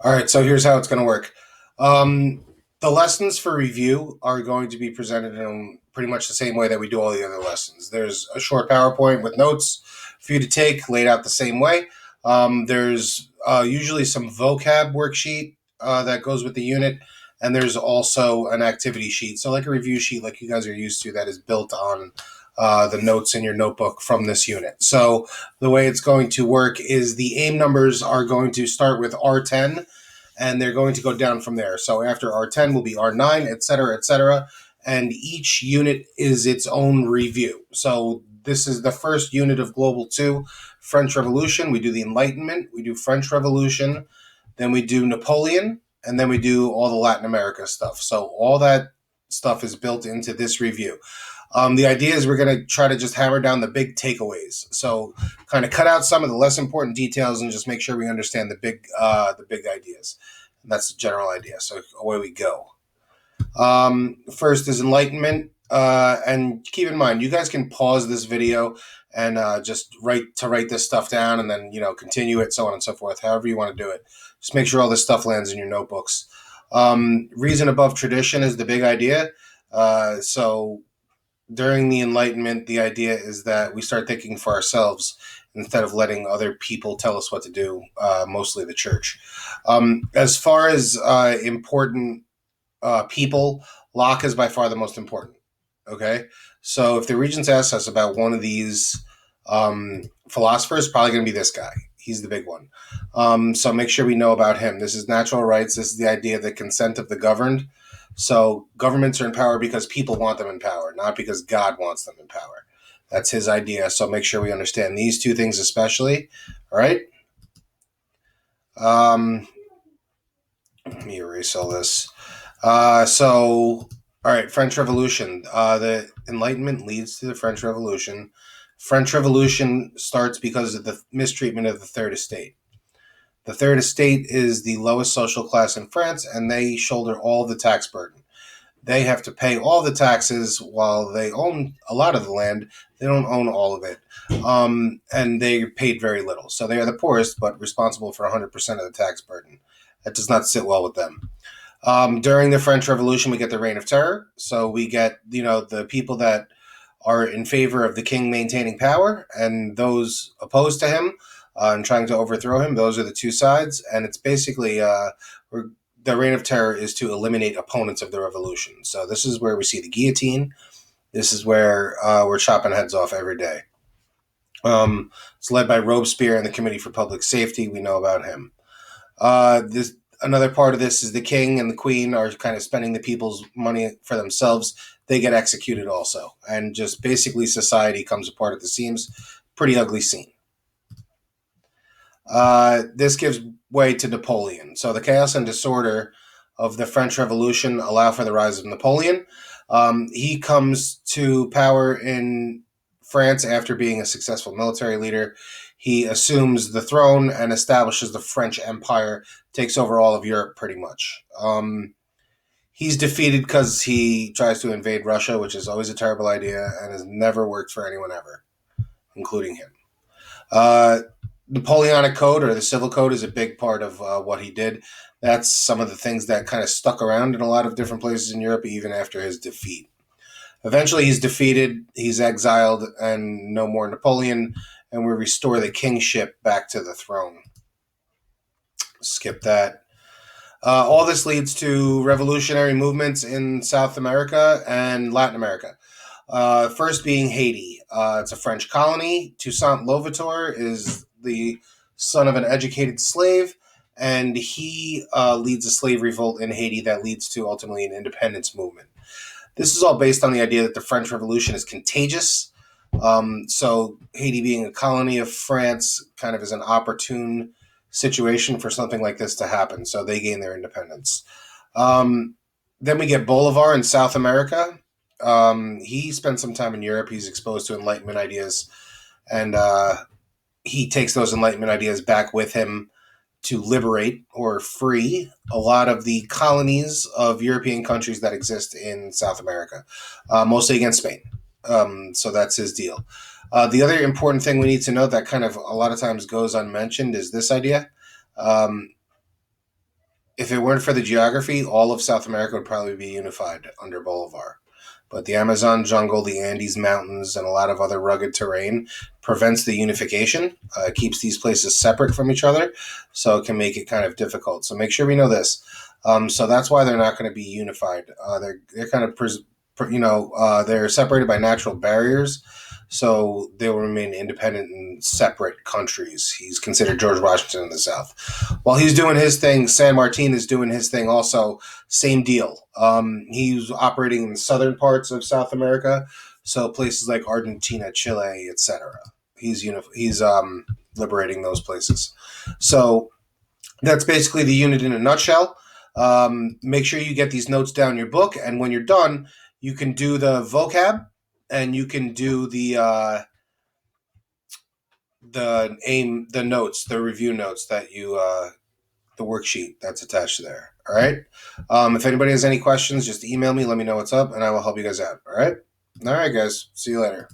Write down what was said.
All right, so here's how it's going to work. Um, the lessons for review are going to be presented in pretty much the same way that we do all the other lessons. There's a short PowerPoint with notes for you to take, laid out the same way. There's usually some vocab worksheet that goes with the unit, and there's also an activity sheet. So, like a review sheet, like you guys are used to, that is built on the notes in your notebook from this unit. So, the way it's going to work is the AIM numbers are going to start with R10 and they're going to go down from there. So after R10 will be R9, et cetera, et cetera. And each unit is its own review. So this is the first unit of Global 2, French Revolution. We do the Enlightenment, we do French Revolution, then we do Napoleon, and then we do all the Latin America stuff. So all that stuff is built into this review. The idea is we're going to try to just hammer down the big takeaways. So, kind of cut out some of the less important details and just make sure we understand the big ideas. And that's the general idea. So away we go. First is enlightenment, and keep in mind you guys can pause this video and just write this stuff down, and then continue it, so on and so forth. However you want to do it, just make sure all this stuff lands in your notebooks. Reason above tradition is the big idea. So during the Enlightenment, the idea is that we start thinking for ourselves instead of letting other people tell us what to do, mostly the church. As far as important people, Locke is by far the most important. Okay? So if the Regents asks us about one of these philosophers, probably going to be this guy. He's the big one. So make sure we know about him. This is natural rights. This is the idea of the consent of the governed. So governments are in power because people want them in power, not because God wants them in power. That's his idea. So make sure we understand these two things especially. All right. Let me erase all this. All right, French Revolution. The Enlightenment leads to the French Revolution. French Revolution starts because of the mistreatment of the Third Estate. The Third Estate is the lowest social class in France, and they shoulder all the tax burden. They have to pay all the taxes while they own a lot of the land. They don't own all of it, and they paid very little. So they are the poorest, but responsible for 100% of the tax burden. That does not sit well with them. During the French Revolution, we get the Reign of Terror. So we get, the people that are in favor of the king maintaining power and those opposed to him and trying to overthrow him. Those are the two sides. And it's basically the Reign of Terror is to eliminate opponents of the revolution. So this is where we see the guillotine. This is where we're chopping heads off every day. It's led by Robespierre and the Committee for Public Safety. We know about him. Another part of this is the king and the queen are kind of spending the people's money for themselves. They get executed also. And just basically society comes apart at the seams. Pretty ugly scene. This gives way to Napoleon. So the chaos and disorder of the French Revolution allow for the rise of Napoleon. He comes to power in France after being a successful military leader. He assumes the throne and establishes the French Empire, takes over all of Europe pretty much. He's defeated because he tries to invade Russia, which is always a terrible idea and has never worked for anyone ever, including him. Napoleonic Code, or the Civil Code, is a big part of what he did. That's some of the things that kind of stuck around in a lot of different places in Europe, even after his defeat. Eventually, he's defeated, he's exiled, and no more Napoleon, and we restore the kingship back to the throne. Skip that. All this leads to revolutionary movements in South America and Latin America. First being Haiti. It's a French colony. Toussaint Louverture is the son of an educated slave, and he leads a slave revolt in Haiti that leads to ultimately an independence movement. This is all based on the idea that the French Revolution is contagious. So Haiti being a colony of France kind of is an opportune situation for something like this to happen. So they gain their independence. Then we get Bolivar in South America. He spent some time in Europe. He's exposed to Enlightenment ideas, and he takes those Enlightenment ideas back with him to liberate or free a lot of the colonies of European countries that exist in South America, mostly against Spain. So that's his deal. The other important thing we need to know that kind of a lot of times goes unmentioned is this idea. if it weren't for the geography, all of South America would probably be unified under Bolivar. But the Amazon jungle, the Andes Mountains, and a lot of other rugged terrain prevents the unification, keeps these places separate from each other, so it can make it kind of difficult. So make sure we know this. So that's why they're not going to be unified. They're kind of they're separated by natural barriers, so they will remain independent and separate countries. He's considered George Washington in the South. While he's doing his thing, San Martin is doing his thing also. Same deal. He's operating in the southern parts of South America, so places like Argentina, Chile, etc. He's liberating those places. So that's basically the unit in a nutshell. Make sure you get these notes down in your book, and when you're done, you can do the vocab, and you can do the notes, the review notes that you the worksheet that's attached there. All right. If anybody has any questions, just email me. Let me know what's up, and I will help you guys out. All right. All right, guys. See you later.